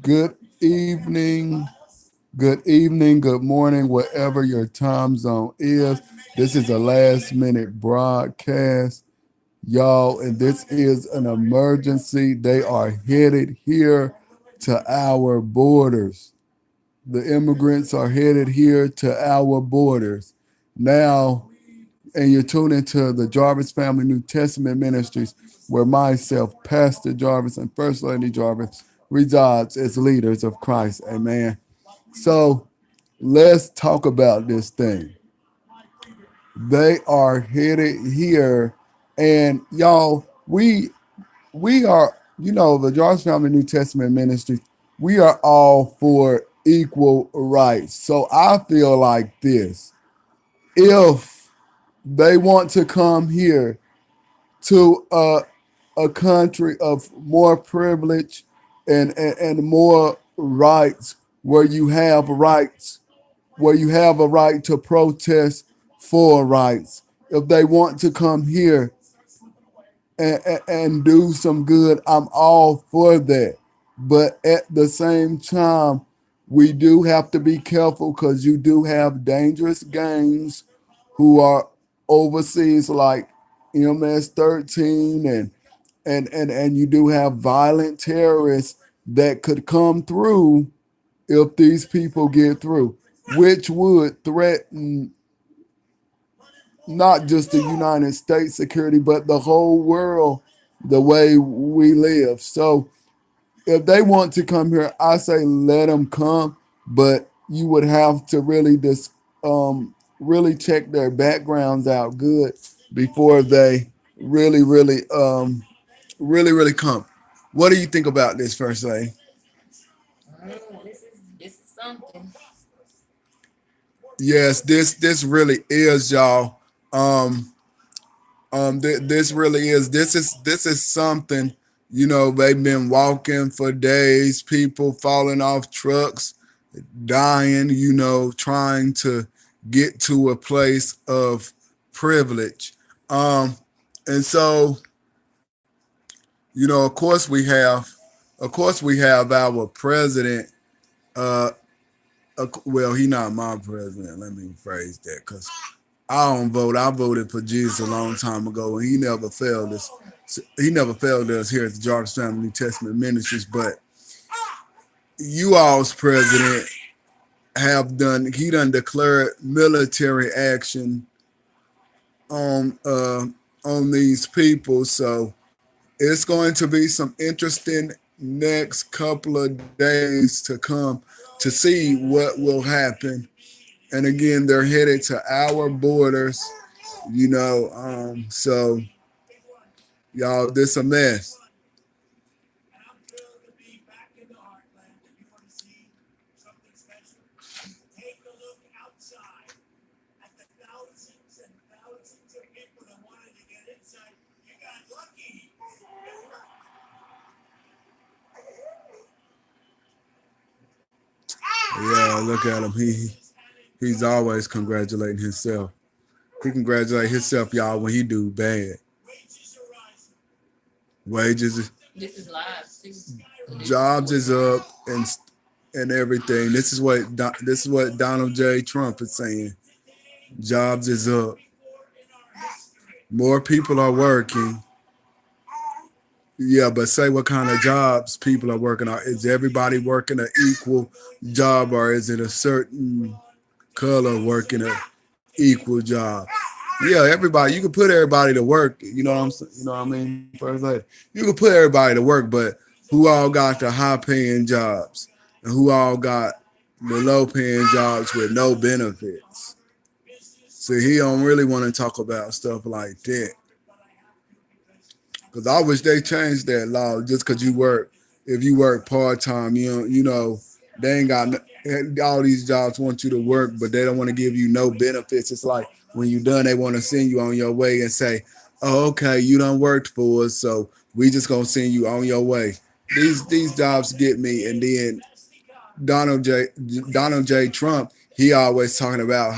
Good evening, good morning, whatever your time zone is. This is a last minute broadcast, y'all, and this is an emergency. They are headed here to our borders. The immigrants are headed here to our borders. Now, and you're tuned into the Jarvis Family New Testament Ministries, where myself, Pastor Jarvis, and First Lady Jarvis resides as leaders of Christ. Amen. So let's talk about this thing. They are headed here, and y'all, we are, the Jarvis Family New Testament Ministry. We are all for equal rights. So I feel like this: if they want to come here to a country of more privilege and more rights, where you have rights, where you have a right to protest for rights. If they want to come here and do some good, I'm all for that. But at the same time, we do have to be careful because you do have dangerous gangs who are overseas, like MS-13, and you do have violent terrorists that could come through if these people get through, which would threaten not just the United States security, but the whole world, the way we live. So if they want to come here, I say let them come, but you would have to really check their backgrounds out good before they really come. What do you think about this, First Lady? This is something. Yes, this really is, y'all. Um, this really is. This is something. They've been walking for days. People falling off trucks, dying. Trying to get to a place of privilege. Um, and so, of course we have our president. Uh, well, he not my president. Let me phrase that, because I don't vote. I voted for Jesus a long time ago, and he never failed us. He never failed us here at the Jarvis Family New Testament Ministries. But you all's president he done declared military action on on these people. So it's going to be some interesting next couple of days to come to see what will happen. And again, they're headed to our borders. So y'all, this a mess. Yeah, look at him. He's always congratulating himself. He congratulate himself, y'all, when he do bad. Wages, This is live too. So this is jobs what's is live. up, and everything. This is what Donald J. Trump is saying. Jobs is up. More people are working. Yeah, but say what kind of jobs people are working on. Is everybody working an equal job, or is it a certain color working an equal job? Yeah, everybody. You can put everybody to work. You know what I'm saying? You know what I mean? First, like, you can put everybody to work, but who all got the high paying jobs, and who all got the low paying jobs with no benefits? So he don't really want to talk about stuff like that. Because I wish they changed that law just because if you work part time, they ain't got all these jobs want you to work, but they don't want to give you no benefits. It's like when you done, they want to send you on your way and say, "Oh, okay, you done worked for us, so we just gonna send you on your way." These jobs get me, and then Donald J. Donald J. Trump, he always talking about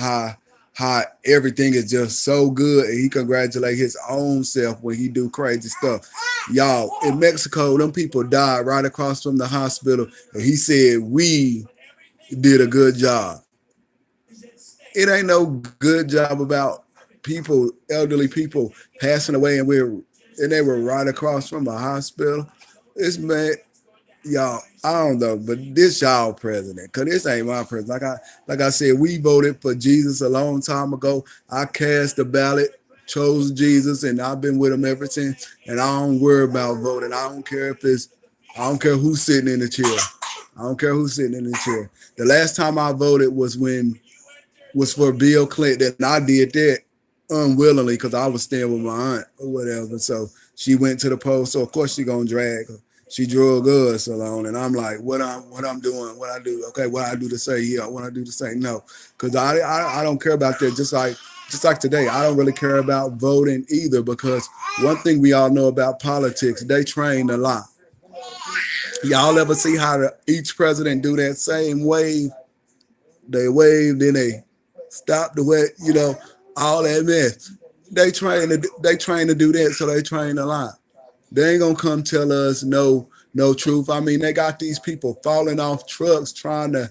how everything is just so good, and he congratulate his own self when he do crazy stuff. Y'all, in Mexico, them people died right across from the hospital, and he said we did a good job. It ain't no good job about people, elderly people passing away, and they were right across from a hospital. This man, y'all, I don't know, but this y'all president, cause this ain't my president. Like I said, we voted for Jesus a long time ago. I cast the ballot, chose Jesus, and I've been with him ever since. And I don't worry about voting. I don't care who's sitting in the chair. I don't care who's sitting in the chair. The last time I voted was for Bill Clinton. And I did that unwillingly because I was staying with my aunt or whatever. So she went to the poll. So of course she gonna drag her. She drug us along, and I'm like, what I'm doing, what I do, okay, what I do to say yeah, what I do to say no, because I don't care about that. Just like today, I don't really care about voting either, because one thing we all know about politics, they train a lot. Y'all ever see how each president do that same wave? They wave, then they stop the way, all that mess. They train to do that, so they train a lot. They ain't gonna come tell us no truth. I mean, they got these people falling off trucks trying to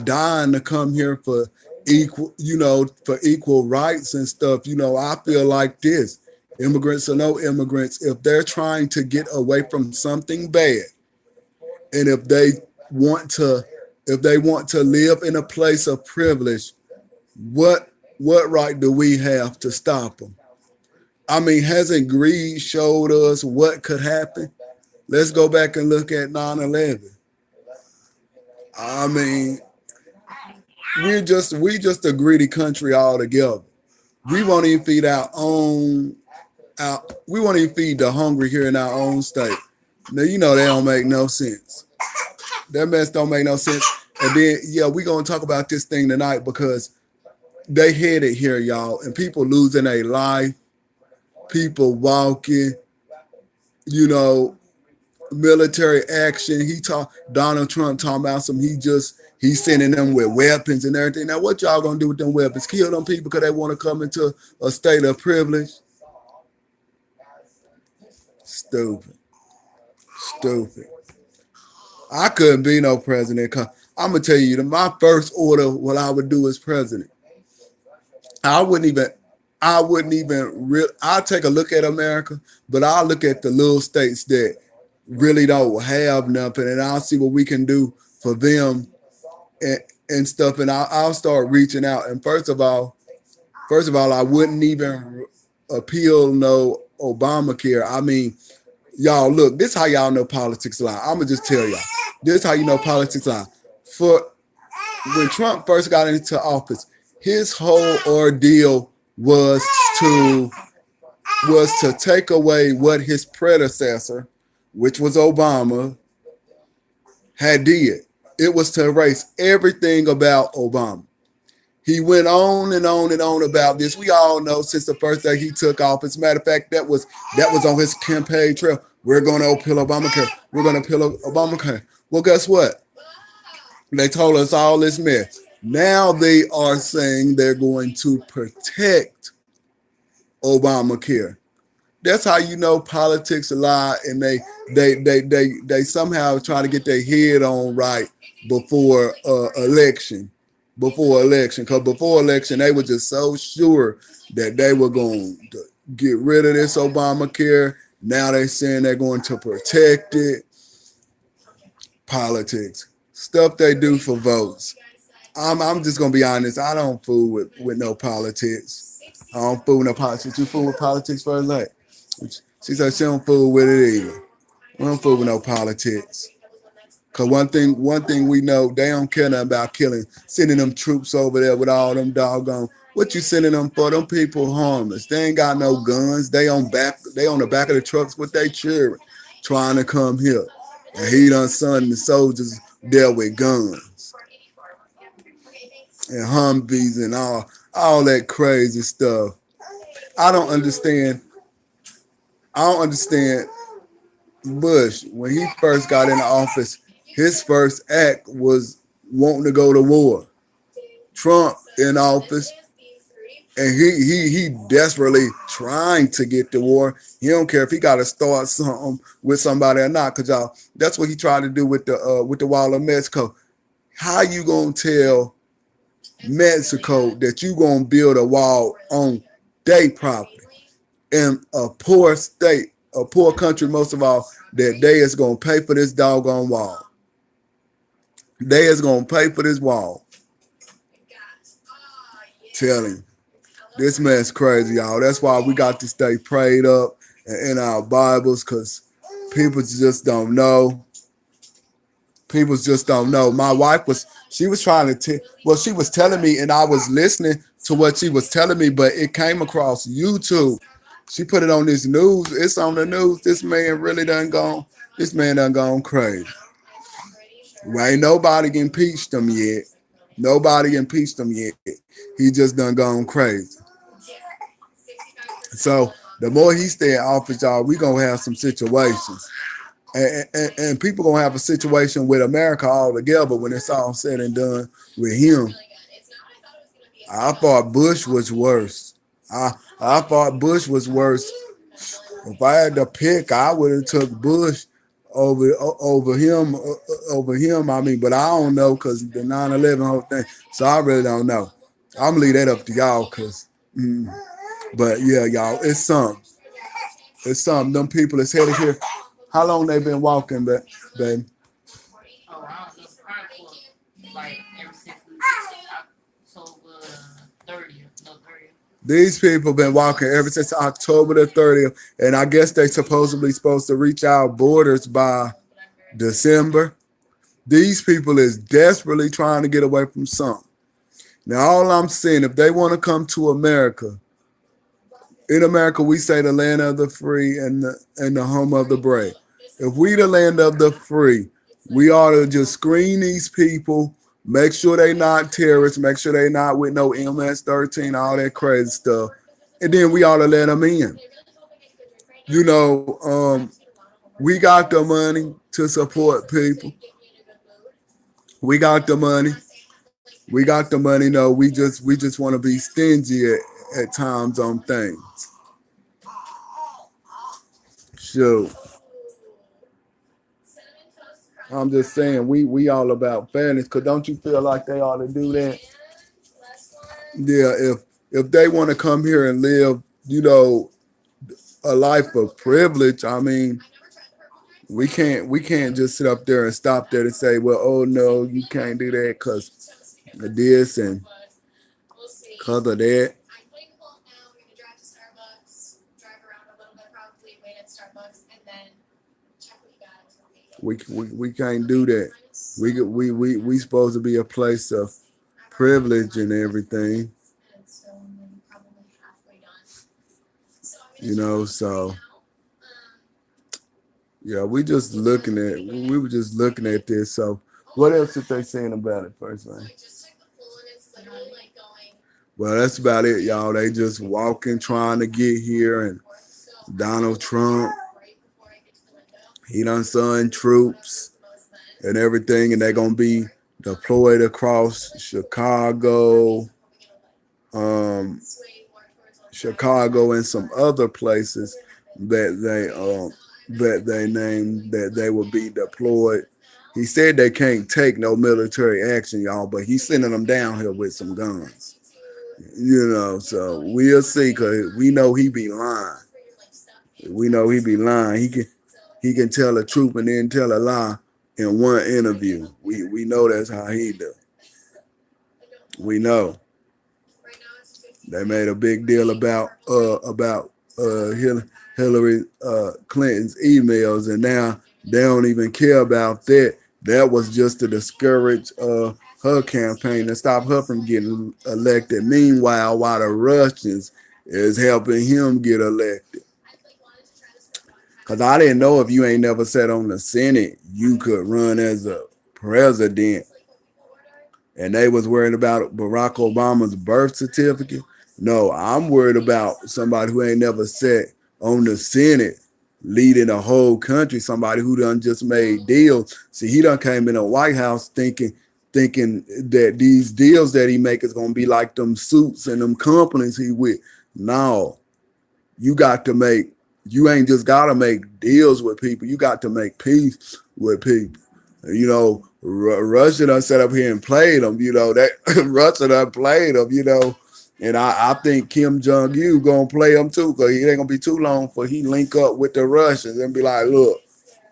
dying to come here for equal rights and stuff. I feel like this. Immigrants or no immigrants, if they're trying to get away from something bad, and if they want to live in a place of privilege, what right do we have to stop them? I mean, hasn't greed showed us what could happen? Let's go back and look at 9/11. I mean, we just a greedy country altogether. We won't even feed we won't even feed the hungry here in our own state. Now they don't make no sense. That mess don't make no sense. And then we're gonna talk about this thing tonight because they headed here, y'all, and people losing their life. People walking, military action. Donald Trump talking about he's sending them with weapons and everything. Now, what y'all gonna do with them weapons? Kill them people because they want to come into a state of privilege? Stupid. I couldn't be no president. I'm gonna tell you, my first order, what I would do as president, I wouldn't even I'll take a look at America, but I'll look at the little states that really don't have nothing, and I'll see what we can do for them and stuff. And I'll start reaching out. And first of all, I wouldn't even appeal no Obamacare. I mean, y'all, look, this is how y'all know politics lie. I'm gonna just tell y'all. This is how you know politics lie. When Trump first got into office, his whole ordeal was to take away what his predecessor, which was Obama, had did. It was to erase everything about Obama. He went on and on and on about this. We all know since the first day he took office. Matter of fact, that was on his campaign trail. We're going to appeal Obamacare. We're going to appeal Obamacare. Well, guess what? They told us all this mess. Now they are saying they're going to protect Obamacare. That's how you know politics lie, and they somehow try to get their head on right before election. Because before election, they were just so sure that they were going to get rid of this Obamacare. Now they're saying they're going to protect it. Politics. Stuff they do for votes. I'm just gonna be honest. I don't fool with no politics. I don't fool with no politics. You fool with politics for a like. She said she don't fool with it either. We don't fool with no politics. Cause one thing we know, they don't care nothing about sending them troops over there with all them doggone. What you sending them for? Them people harmless. They ain't got no guns. They on the back of the trucks with their children, trying to come here. And he done sent the soldiers there with guns and Humvees and all that crazy stuff. I don't understand Bush. When he first got into office, his first act was wanting to go to war. Trump in office, and he desperately trying to get the war. He don't care if he got to start something with somebody or not, cause y'all, that's what he tried to do with the wall of Mexico. How you gonna tell Mexico that you gonna build a wall on their property in a poor state, a poor country, most of all, that they is gonna pay for this doggone wall? They is gonna pay for this wall. Tell him. This man's crazy, y'all. That's why we got to stay prayed up in our Bibles, because people just don't know. People just don't know. My wife she was trying to she was telling me, and I was listening to what she was telling me, but it came across YouTube. She put it on this news. It's on the news. This man done gone crazy. Well, ain't nobody impeached him yet. Nobody impeached him yet. He just done gone crazy. So the more he stay in office, y'all, we gonna have some situations. And people gonna have a situation with America all together when it's all said and done with him. I thought Bush was worse. I thought Bush was worse. If I had to pick, I would have took Bush over him. I mean, but I don't know, because the 9/11 whole thing. So I really don't know. I'm gonna leave that up to y'all, but yeah, y'all, it's something. It's something. Them people is headed here. How long they been walking, baby? Oh, I don't know. Probably for like ever since October 30th. No, 30th. These people been walking ever since October the 30th, and I guess they supposedly supposed to reach our borders by December. These people is desperately trying to get away from something. Now, all I'm saying, if they want to come to America, in America, we say the land of the free and the home of the brave. If we the land of the free, we ought to just screen these people, make sure they not terrorists, make sure they not with no MS-13, all that crazy stuff, and then we ought to let them in. You know, we got the money to support people. We got the money. We got the money. No, we just want to be stingy at times on things. Sure. I'm just saying, we all about fairness, because don't you feel like they ought to do that? Yeah, if they want to come here and live, a life of privilege, I mean, we can't just sit up there and stop there and say, well, oh no, you can't do that because of this and because of that. We can't do that. We supposed to be a place of privilege and everything. So yeah, we were just looking at this. So what else are they saying about it, first thing? Well, that's about it, y'all. They just walking, trying to get here, and Donald Trump, he done sent troops and everything, and they're gonna be deployed across Chicago, and some other places that they named that they will be deployed. He said they can't take no military action, y'all, but he's sending them down here with some guns. So we'll see, because we know he be lying. He can tell a truth and then tell a lie in one interview. We know that's how he do. We know. They made a big deal about Hillary Clinton's emails, and now they don't even care about that. That was just to discourage her campaign and stop her from getting elected. Meanwhile, while the Russians is helping him get elected. Because I didn't know, if you ain't never sat on the Senate, you could run as a president. And they was worried about Barack Obama's birth certificate. No, I'm worried about somebody who ain't never sat on the Senate leading a whole country, somebody who done just made deals. See, he done came in the White House thinking thinking that these deals that he make is gonna be like them suits and them companies he with. No, you got to make. You ain't just gotta make deals with people. You got to make peace with people. You know, Russia done set up here and played them. You know that Russia done played them. You know, and I think Kim Jong Un gonna play them too, because it ain't gonna be too long for he link up with the Russians and be like, look,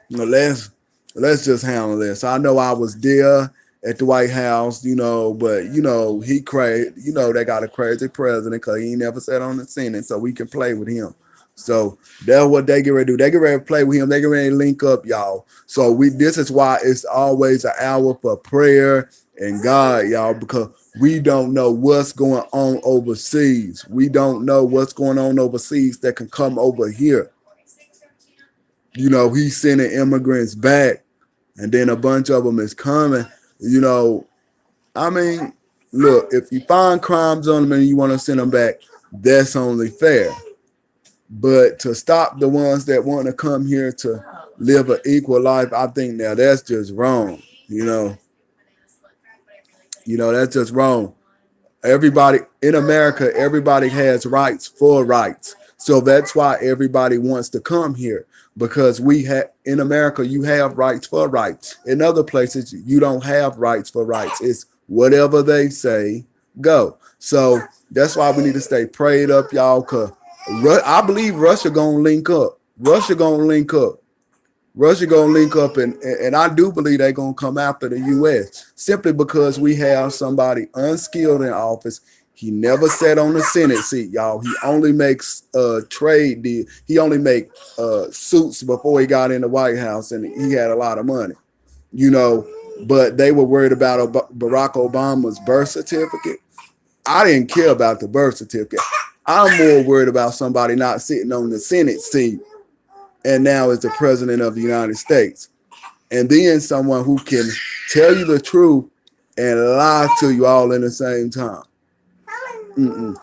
you know, let's just handle this. I know I was there at the White House, you know, but you know he crazy. You know they got a crazy president because he ain't never sat on the Senate, so we can play with him. So that's what they get ready to do. They get ready to play with him. They get ready to link up, y'all. So this is why it's always an hour for prayer and God, y'all, because we don't know what's going on overseas. We don't know what's going on overseas that can come over here. You know, he's sending immigrants back, and then a bunch of them is coming. You know, I mean, look, if you find crimes on them and you want to send them back, that's only fair. But to stop the ones that want to come here to live an equal life, I think now that's just wrong. That's just wrong. Everybody in America, everybody has rights for rights. So that's why everybody wants to come here, because we have in America, you have rights for rights. In other places, you don't have rights for rights. It's whatever they say, go. So that's why we need to stay prayed up, y'all, because I believe Russia gonna link up. Russia gonna link up, and I do believe they're gonna come after the U.S. simply because we have somebody unskilled in office. He never sat on the Senate seat, y'all. He only makes trade deal. He only make suits before he got in the White House, and he had a lot of money, you know. But they were worried about Barack Obama's birth certificate. I didn't care about the birth certificate. I'm more worried about somebody not sitting on the Senate seat and now is the president of the United States. And then someone who can tell you the truth and lie to you all in the same time. And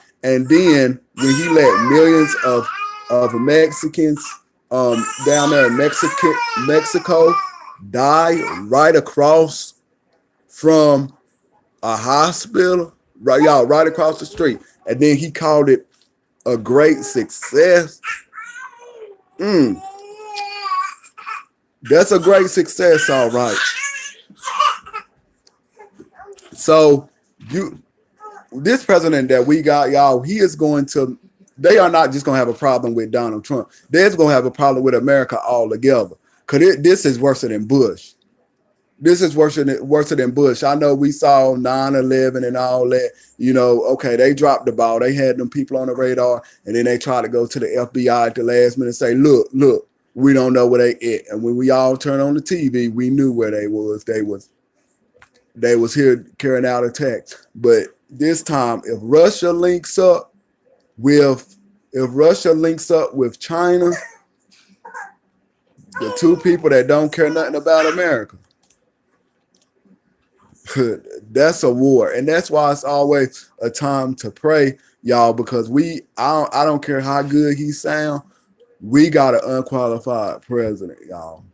then when he let millions of Mexicans down there in Mexico die right across from a hospital, right across the street. And then he called it a great success. That's a great success, all right. So this president that we got, y'all, they are not just going to have a problem with Donald Trump. They're going to have a problem with America altogether. Because this is worse than Bush. This is worse than Bush. I know we saw 9/11 and all that. You know, okay, they dropped the ball. They had them people on the radar, and then they tried to go to the FBI at the last minute and say, look, we don't know where they at. And when we all turned on the TV, we knew where they was. They was here carrying out attacks. But this time, if Russia links up with China, the two people that don't care nothing about America, that's a war. And that's why it's always a time to pray, y'all, because I don't care how good he sound, we got an unqualified president, y'all.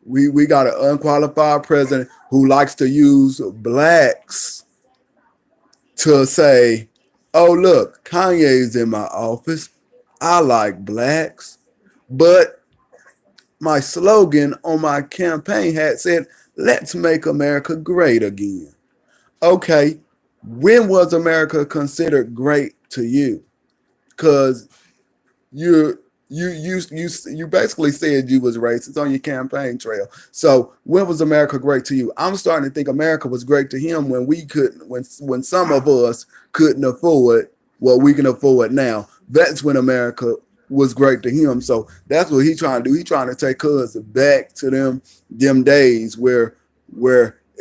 We got an unqualified president who likes to use blacks to say, oh, look, Kanye's in my office. I like blacks. But my slogan on my campaign hat said, let's make America great again. Okay, when was America considered great to you? Because you basically said you was racist on your campaign trail. So when was America great to you? I'm starting to think America was great to him when we couldn't, when some of us couldn't afford what we can afford now. That's when America was great to him. So that's what he's trying to do. He's trying to take us back to them days where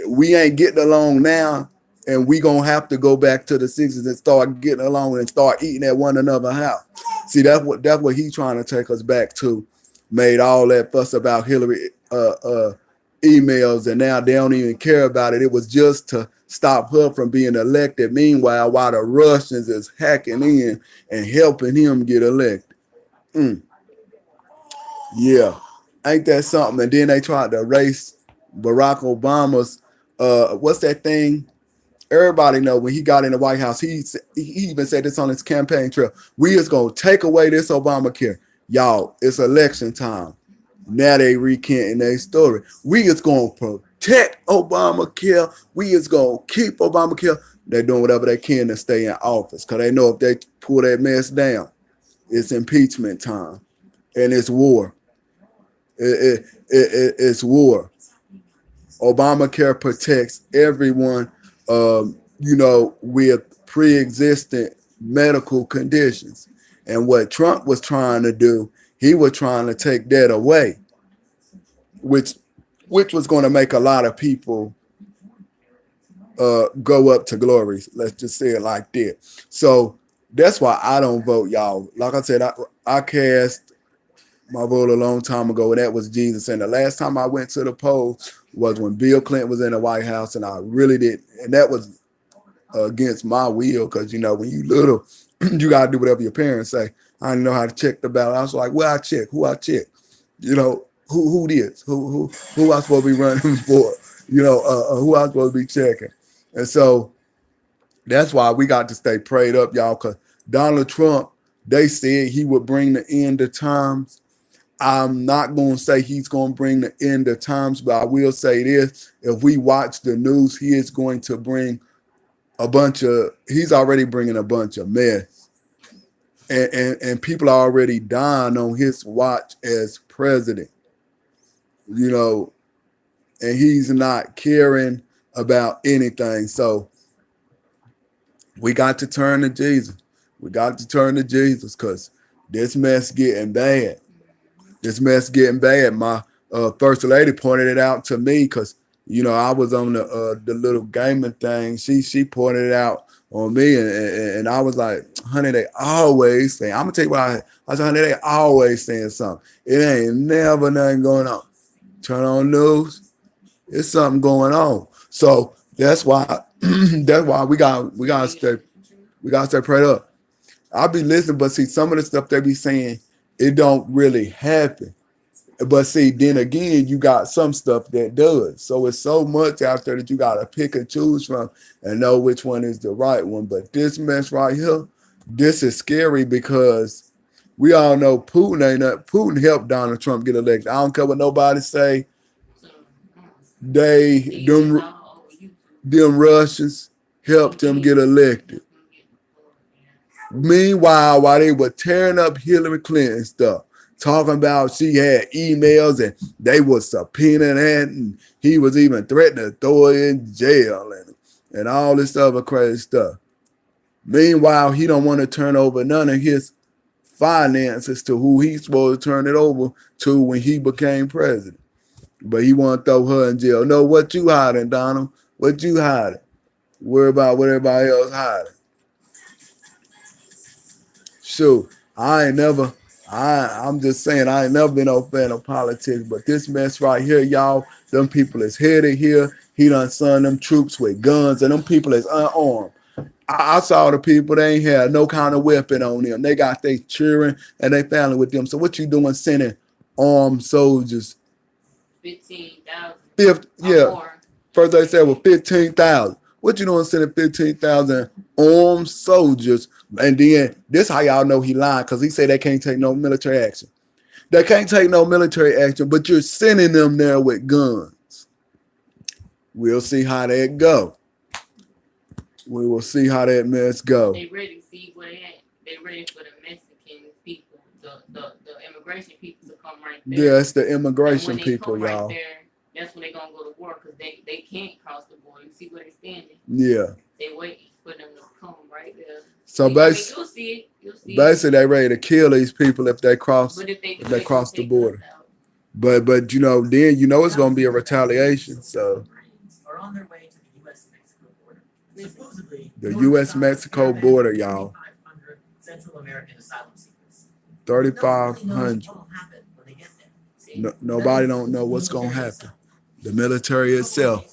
we ain't getting along now, and we gonna have to go back to the 60s and start getting along and start eating at one another's house. See, that's what he's trying to take us back to. Made all that fuss about Hillary emails, and now they don't even care about it. It was just to stop her from being elected. Meanwhile, while the Russians is hacking in and helping him get elected. Yeah, ain't that something? And then they tried to erase Barack Obama's what's that thing? Everybody know when he got in the White House, he even said this on his campaign trail. We is gonna take away this Obamacare. Y'all, it's election time. Now they recanting their story. We is gonna protect Obamacare. We is gonna keep Obamacare. They're doing whatever they can to stay in office because they know if they pull that mess down, it's impeachment time and it's war. It's war. Obamacare protects everyone, with pre-existing medical conditions. And what Trump was trying to do, he was trying to take that away, which was going to make a lot of people go up to glory. Let's just say it like that. So that's why I don't vote, y'all. Like I said, I cast my vote a long time ago, and that was Jesus. And the last time I went to the poll was when Bill Clinton was in the White House, and I really did. And that was against my will because, when you little, you got to do whatever your parents say. I didn't know how to check the ballot. I was like, well, who I check? Who this? Who I supposed to be running for? Who I supposed to be checking? And so that's why we got to stay prayed up, y'all, because Donald Trump, they said he would bring the end of times. I'm not going to say he's going to bring the end of times, but I will say this. If we watch the news, he is going to bring he's already bringing a bunch of mess. And people are already dying on his watch as president, and he's not caring about anything. So we got to turn to Jesus. We got to turn to Jesus because this mess getting bad. This mess getting bad. My first lady pointed it out to me because, I was on the little gaming thing. She pointed it out on me, and I was like, honey, they always saying. I'm gonna tell you what I said, honey, they always saying something. It ain't never nothing going on. Turn on news, it's something going on. So that's why we gotta stay prayed up. I'll be listening, but see, some of the stuff they be saying, it don't really happen. But see, then again, you got some stuff that does. So it's so much out there that you got to pick and choose from and know which one is the right one. But this mess right here, this is scary because we all know Putin helped Donald Trump get elected. I don't care what nobody say. Them Russians helped him get elected. Meanwhile, while they were tearing up Hillary Clinton stuff, talking about she had emails and they were subpoenaing it, and he was even threatening to throw her in jail and all this other crazy stuff. Meanwhile, he don't want to turn over none of his finances to who he's supposed to turn it over to when he became president. But he want to throw her in jail. No, what you hiding, Donald? What you hiding? Worry about what everybody else hiding. Sure, I'm just saying, I ain't never been no fan of politics, but this mess right here, y'all, them people is headed here. He done sent them troops with guns, and them people is unarmed. I saw the people, they ain't had no kind of weapon on them. They got their children and they family with them. So what you doing sending armed soldiers? 15,000. Yeah. First they said, well, 15,000. What you doing sending 15,000 armed soldiers? And then this how y'all know he lying, because he said they can't take no military action. They can't take no military action, but you're sending them there with guns. We'll see how that go. We will see how that mess go. They ready to see where they at. They ready for the Mexican people, the immigration people to come right there. Yeah, it's the immigration people, y'all. Right there, that's when they gonna go to war because they can't cross the border. You see where they standing? Yeah. They waiting for them to come right there. So basically, they ready to kill these people if they cross if they cross the border. But then it's gonna be a retaliation. So are on their way to the U.S.-Mexico border. Supposedly, the U.S.-Mexico border, y'all. 3,500 Central American asylum seekers. 3,500. Nobody don't know what's gonna happen. The military itself.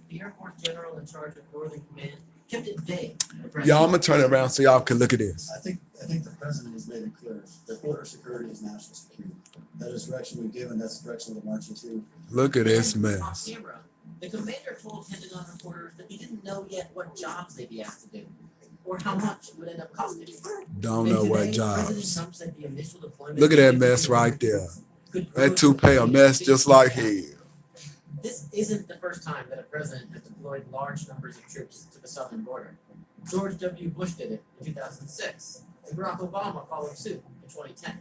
The Air Force General in charge of Northern Command kept it vague. Y'all, I'm gonna turn it around so y'all can look at this. I think the president has made it clear that border security is national security. That is direction we've given. That's the direction we're marching to. Look at this mess. The commander told Pentagon reporters that he didn't know yet what jobs they'd be asked to do, or how much it would end up costing. Don't And know what today, President jobs. Trump said the initial deployment Look at that of mess right there. could That pose toupee a mess just like hell. This isn't the first time that a president has deployed large numbers of troops to the southern border. George W. Bush did it in 2006, and Barack Obama followed suit in 2010.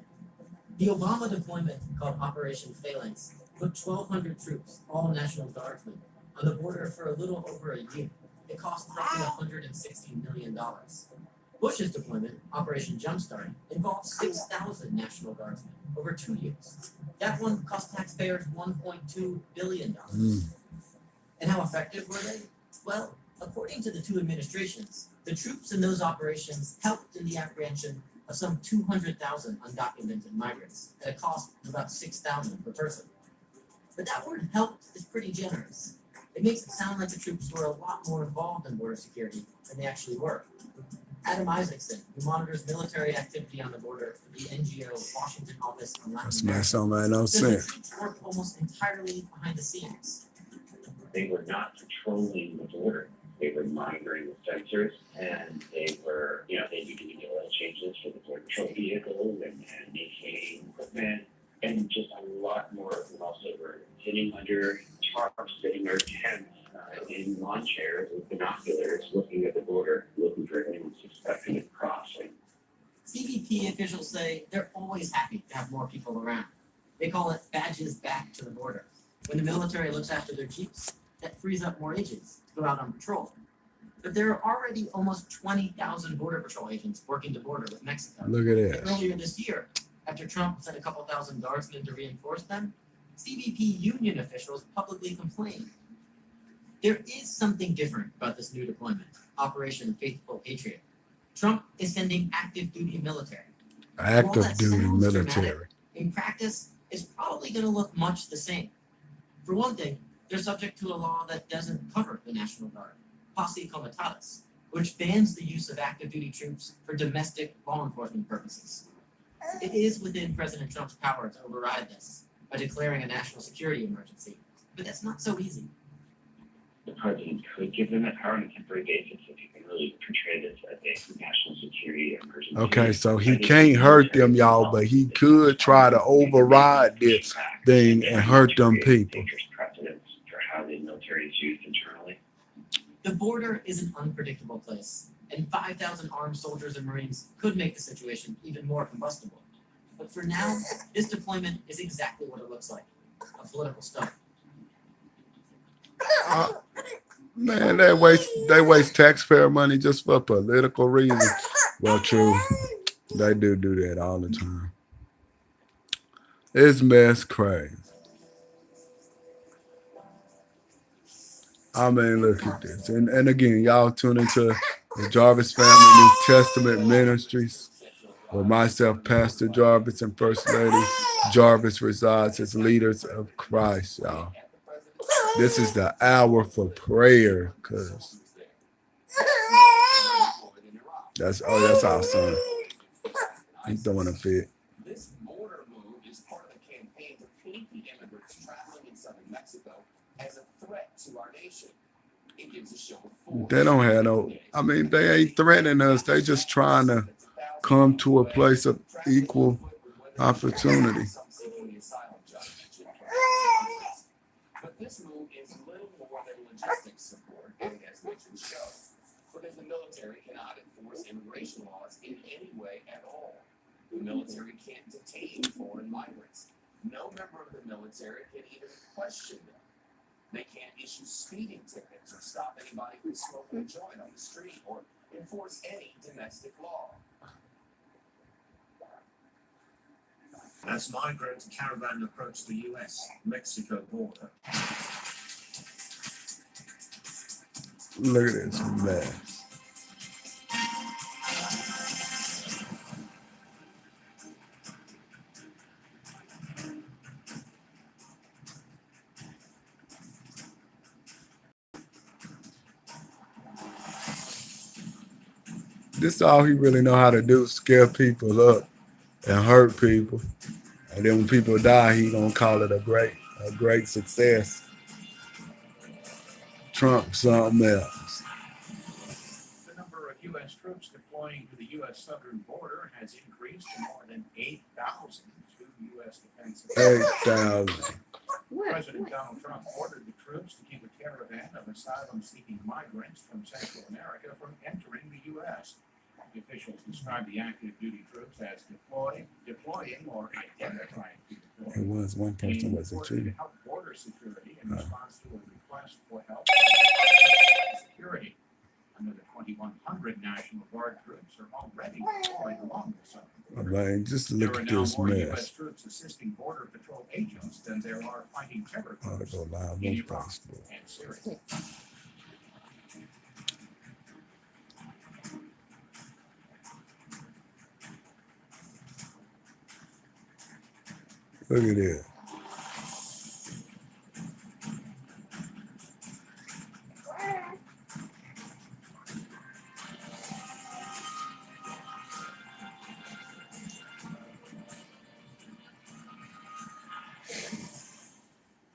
The Obama deployment, called Operation Phalanx, put 1,200 troops, all National Guardsmen, on the border for a little over a year. It cost roughly $160 million. Bush's deployment, Operation Jumpstart, involved 6,000 National Guardsmen over 2 years. That one cost taxpayers $1.2 billion. And how effective were they? Well, according to the two administrations, the troops in those operations helped in the apprehension of some 200,000 undocumented migrants at a cost of about $6,000 per person. But that word helped is pretty generous. It makes it sound like the troops were a lot more involved in border security than they actually were. Adam Isaacson, who monitors military activity on the border for the NGO Washington Office on Latin That's America, not make no says the sense. troops worked almost entirely behind the scenes. They were not patrolling the border. They were monitoring the sensors, and they were, they'd be doing the oil changes for the border patrol vehicles and maintaining equipment, and just a lot more of them also were sitting under tarps, sitting under tents, in lawn chairs with binoculars, looking at the border, looking for anyone suspecting of crossing. CBP officials say they're always happy to have more people around. They call it badges back to the border. When the military looks after their jeeps, that frees up more agents to go out on patrol. But there are already almost 20,000 Border Patrol agents working the border with Mexico. Look at And that. earlier this year, after Trump sent a couple thousand guardsmen to reinforce them, CBP union officials publicly complained. There is something different about this new deployment, Operation Faithful Patriot. Trump is sending active duty military. Active duty sounds military. dramatic, in practice, it's probably going to look much the same. For one thing, they're subject to a law that doesn't cover the National Guard, Posse Comitatus, which bans the use of active duty troops for domestic law enforcement purposes. It is within President Trump's power to override this by declaring a national security emergency, but that's not so easy. The president could give them that power on a temporary basis if he can really portray this as a national security emergency. Okay, so he can't hurt them, y'all, but he could try to override this thing and hurt them people. Dangerous precedents for how the military is used internally. The border is an unpredictable place, and 5,000 armed soldiers and Marines could make the situation even more combustible. But for now, this deployment is exactly what it looks like, a political stunt. Man, they waste taxpayer money just for political reasons. Well, true. They do that all the time. It's mess crazy. I mean, look at this. And again, y'all tune into the Jarvis Family New Testament Ministries, where myself, Pastor Jarvis, and First Lady Jarvis resides as leaders of Christ, y'all. This is the hour for prayer, cause that's our son. He's throwing a fit. This border move is part of a campaign to paint the immigrants traveling in southern Mexico as a threat to our nation. It gives a show of force. They don't have no. I mean, they ain't threatening us. They just trying to come to a place of equal opportunity. But this move is little more than logistics support, as mentioned show, because the military cannot enforce immigration laws in any way at all. The military can't detain foreign migrants. No member of the military can even question them. They can't issue speeding tickets or stop anybody from smoking a joint on the street or enforce any domestic law. As migrant caravan approach the US-Mexico border. Look at this mess. This is all he really know how to do, scare people up and hurt people. And then when people die, he gonna call it a great success. Trump something else. The number of U.S. troops deploying to the U.S. southern border has increased to more than 8,000 to U.S. defense. 8,000. President Donald Trump ordered the troops to keep a caravan of asylum-seeking migrants from Central America from entering the U.S. The officials described the active duty troops as deploying, or identifying people. It was one person was a To tree. help border security in response to a request for help security. Another 2,100 National Guard troops are already deployed along the southern border. Man, just look There are at now this more U.S. mess. troops assisting Border Patrol agents than there are fighting terror Ought to groups go live in on Iraq Facebook. and Syria. Look at this.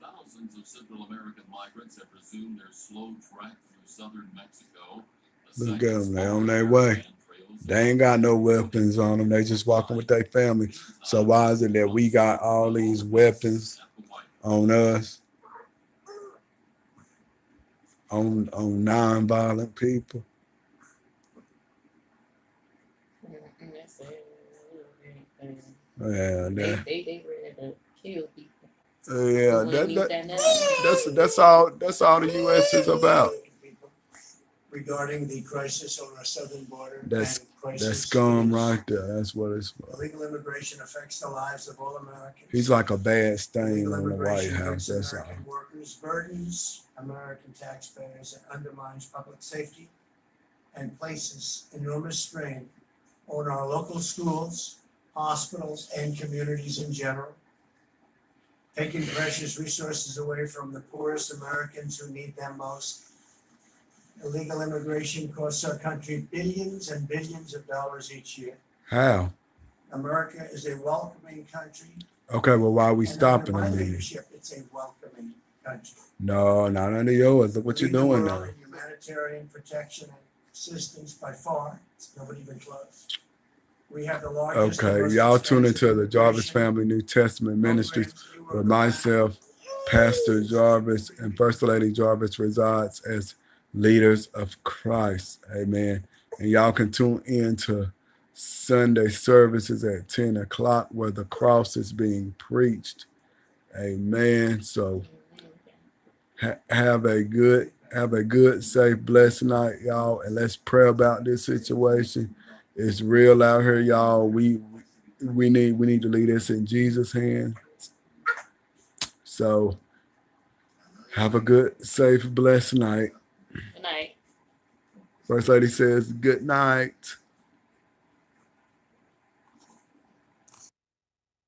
Thousands of Central American migrants have resumed their slow trek through southern Mexico. Look at them. They on their way. They ain't got no weapons on them. They just walking with their family. So why is it that we got all these weapons on us? On non-violent people? That's it. Yeah, that, They ready to kill people. yeah, We ain't need that, that now. that's all the U.S. is about. Regarding the crisis on our southern border. That's and crisis that scum is- right there. That's what it's for. Illegal immigration affects the lives of all Americans. He's like a bad stain Illegal on the White immigration House. hurts That's all. American workers, burdens American taxpayers, and undermines public safety, and places enormous strain on our local schools, hospitals, and communities in general, taking precious resources away from the poorest Americans who need them most. Illegal immigration costs our country billions and billions of dollars each year. How? America is a welcoming country. Okay, well, why are we and stopping under my them then? leadership, it's a welcoming country. No, not under yours. Look what you're Lead the doing world now. in humanitarian protection and assistance by far. It's nobody even close. We have the largest. and Okay, most y'all tune into expensive the Jarvis immigration Family New Testament Ministries programs in where Europe. myself, Pastor Jarvis, and First Lady Jarvis resides as leaders of Christ. Amen. And y'all can tune in to Sunday services at 10 o'clock where the cross is being preached. Amen. So have a good, safe, blessed night, y'all. And let's pray about this situation. It's real out here, y'all. We need to leave this in Jesus' hands. So have a good, safe, blessed night. Good night. First Lady says good night.